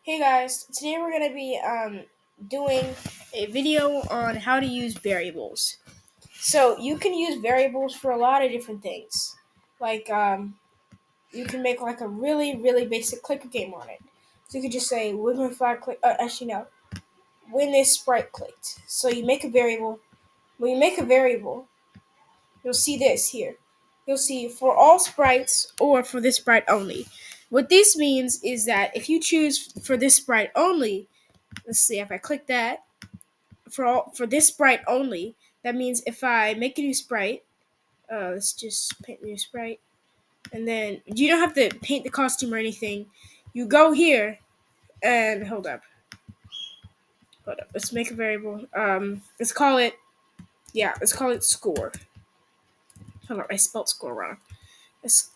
Hey guys, today we're going to be doing a video on how to use variables. So you can use variables for a lot of different things. Like you can make like a really basic clicker game on it. So you could just say when my flag click. Actually no, when this sprite clicked. So you make a variable. When you make a variable, you'll see this here. You'll see for all sprites or for this sprite only. What this means is that if you choose for this sprite only, let's see if I click that for this sprite only. That means if I make a new sprite, let's just paint a new sprite, and then you don't have to paint the costume or anything. You go here and hold up. Let's make a variable. Let's call it score. Hold on, I spelled score wrong. Let's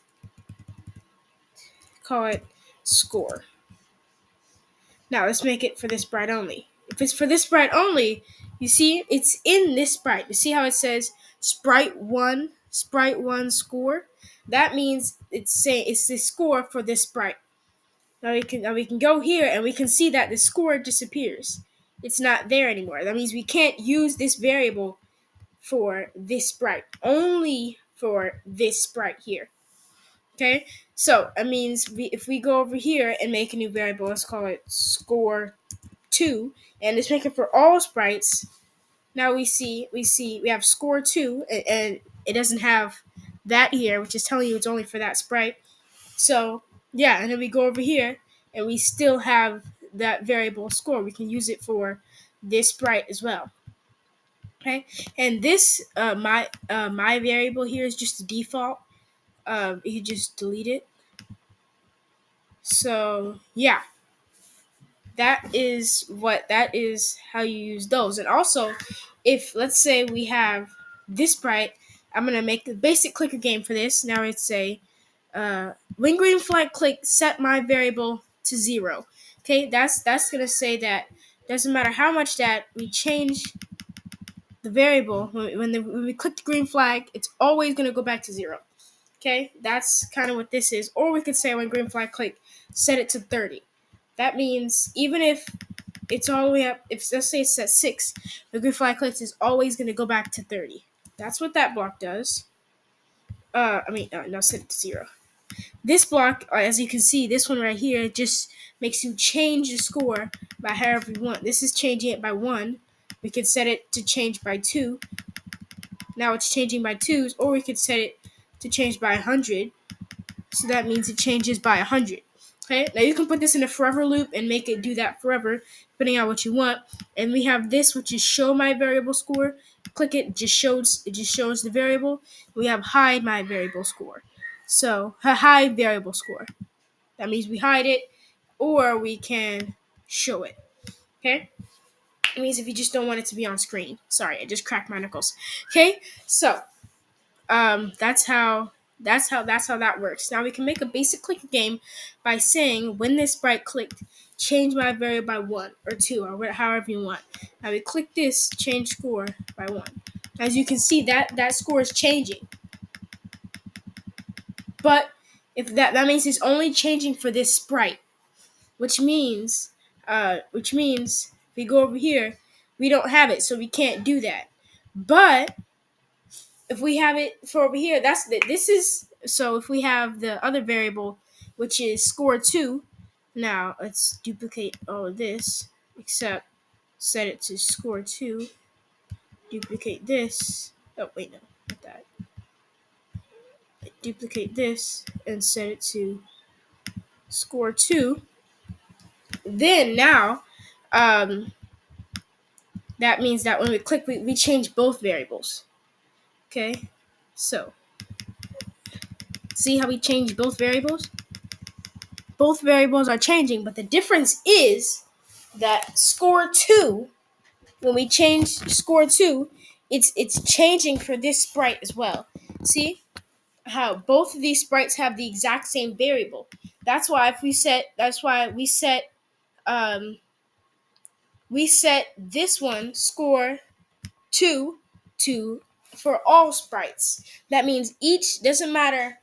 call it score. Now let's make it for this sprite only. If it's for this sprite only, you see it's in this sprite. You see how it says sprite one score? That means it's the score for this sprite. Now we can go here and we can see that the score disappears. It's not there anymore. That means we can't use this variable for this sprite. Only for this sprite here. Okay? So that means if we go over here and make a new variable, let's call it score 2, and let's make it for all sprites. Now we have score 2, and it doesn't have that here, which is telling you it's only for that sprite. So yeah, and then we go over here and we still have that variable score. We can use it for this sprite as well. Okay, and this my variable here is just the default. You just delete it. So yeah, that is how you use those. And also, if let's say we have this sprite, I'm gonna make the basic clicker game for this. Now it's say when green flag click, set my variable to 0. Okay, that's gonna say that doesn't matter how much that we change the variable when we click the green flag, it's always gonna go back to 0. Okay, that's kind of what this is. Or we could say when green flag click, set it to 30. That means even if it's all the way up, if let's say it's at 6, the green flag clicks is always going to go back to 30. That's what that block does. No, set it to 0. This block, as you can see, this one right here, just makes you change the score by however you want. This is changing it by 1. We could set it to change by 2. Now it's changing by 2s, or we could set it to change by 100. So that means it changes by 100. Okay, now you can put this in a forever loop and make it do that forever, depending on what you want. And we have this, which is show my variable score. Click it, it just shows the variable. We have hide my variable score. So hide variable score. That means we hide it, or we can show it. Okay, it means if you just don't want it to be on screen. Sorry, I just cracked my knuckles. Okay, so that's how that works. Now we can make a basic clicker game by saying when this sprite clicked, change my variable by 1 or 2 or however you want. Now we click this, change score by 1. As you can see, that score is changing. But if that means it's only changing for this sprite, which means if we go over here, we don't have it, so we can't do that. But if we have it for over here, if we have the other variable, which is score 2. Now let's duplicate all of this, except set it to score 2. Duplicate this. Oh wait, no, not that. Duplicate this and set it to score 2. Then now, that means that when we click, we change both variables. Okay, so see how we change both variables? Both variables are changing, but the difference is that score 2, when we change score 2, it's changing for this sprite as well. See how both of these sprites have the exact same variable. That's why we set this one score 2 to for all sprites. That means each doesn't matter.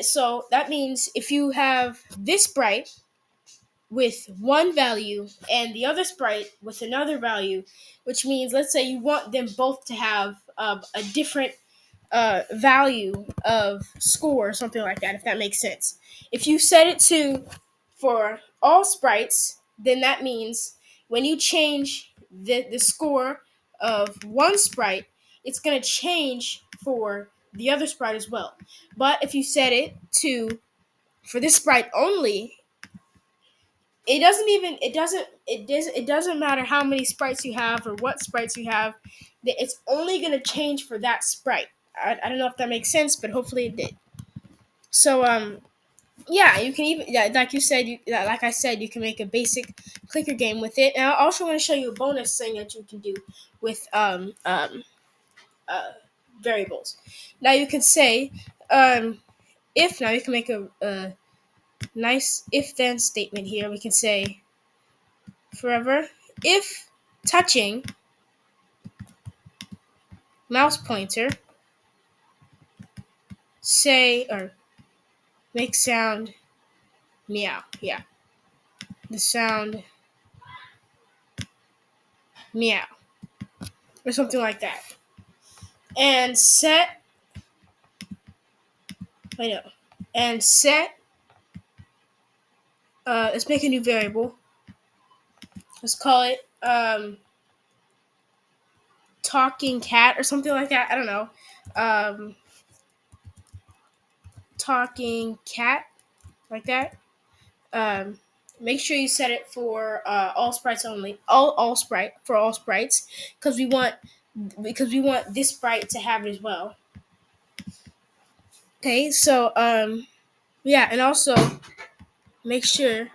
So that means if you have this sprite, with one value and the other sprite with another value, which means, let's say you want them both to have a different value of score or something like that, if that makes sense. If you set it to for all sprites, then that means when you change the score of one sprite, it's going to change for the other sprite as well. But if you set it to for this sprite only, it doesn't matter how many sprites you have or what sprites you have. It's only going to change for that sprite. I don't know if that makes sense, but hopefully it did. So yeah, you can even, yeah, like you said, like I said, you can make a basic clicker game with it. And I also want to show you a bonus thing that you can do with uh, variables. Now you can say if, now you can make a nice if then statement here. We can say forever if touching mouse pointer say or make sound meow. Yeah, the sound meow or something like that. And set I know. And set let's make a new variable. Let's call it talking cat or something like that. I don't know. Talking cat like that. Um, Make sure you set it for all sprites only. All sprite for all sprites because we want this sprite to have it as well. Okay, so yeah, and also make sure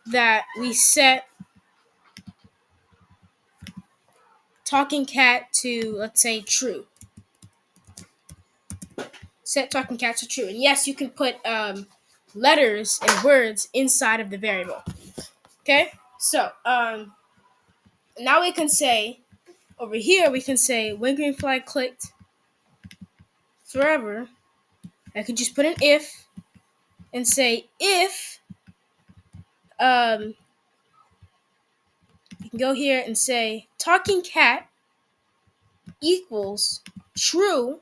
that we set talking cat to, let's say, true. Set talking cat to true. And yes, you can put letters and words inside of the variable. Okay, so now we can say over here we can say when green flag clicked forever. I could just put an if and say if you can go here and say talking cat equals true.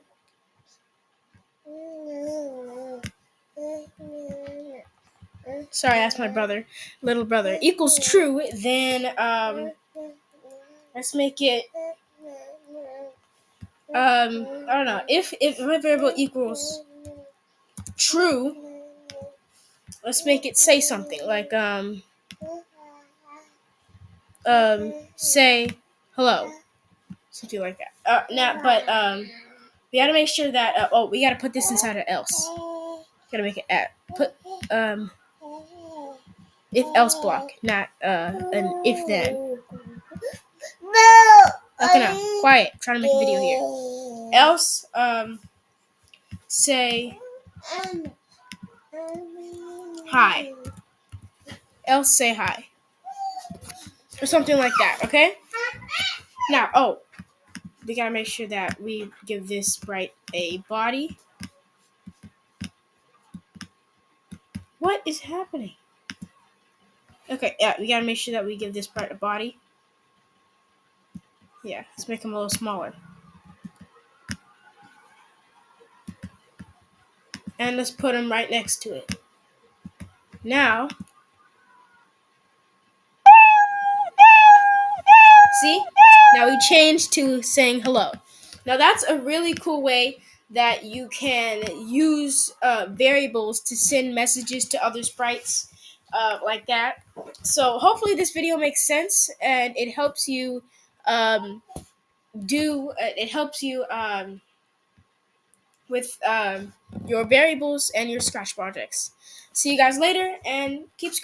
Sorry, that's my brother, little brother. Equals true, then let's make it I don't know. If my variable equals true, let's make it say something like say hello, something like that. Now, but we gotta make sure that we gotta put this inside of else. Gotta make it at put if else block, not an if then. Okay, now quiet. I'm trying to make a video here. Else say hi. Else say hi. Or something like that, okay? Now, we gotta make sure that we give this sprite a body. What is happening? Okay, yeah, we gotta make sure that we give this sprite a body. Yeah, let's make him a little smaller. And let's put him right next to it. Now, see? Now we changed to saying hello. Now that's a really cool way that you can use variables to send messages to other sprites like that. So hopefully this video makes sense and it helps you with your variables and your Scratch projects. See you guys later and keep scratching.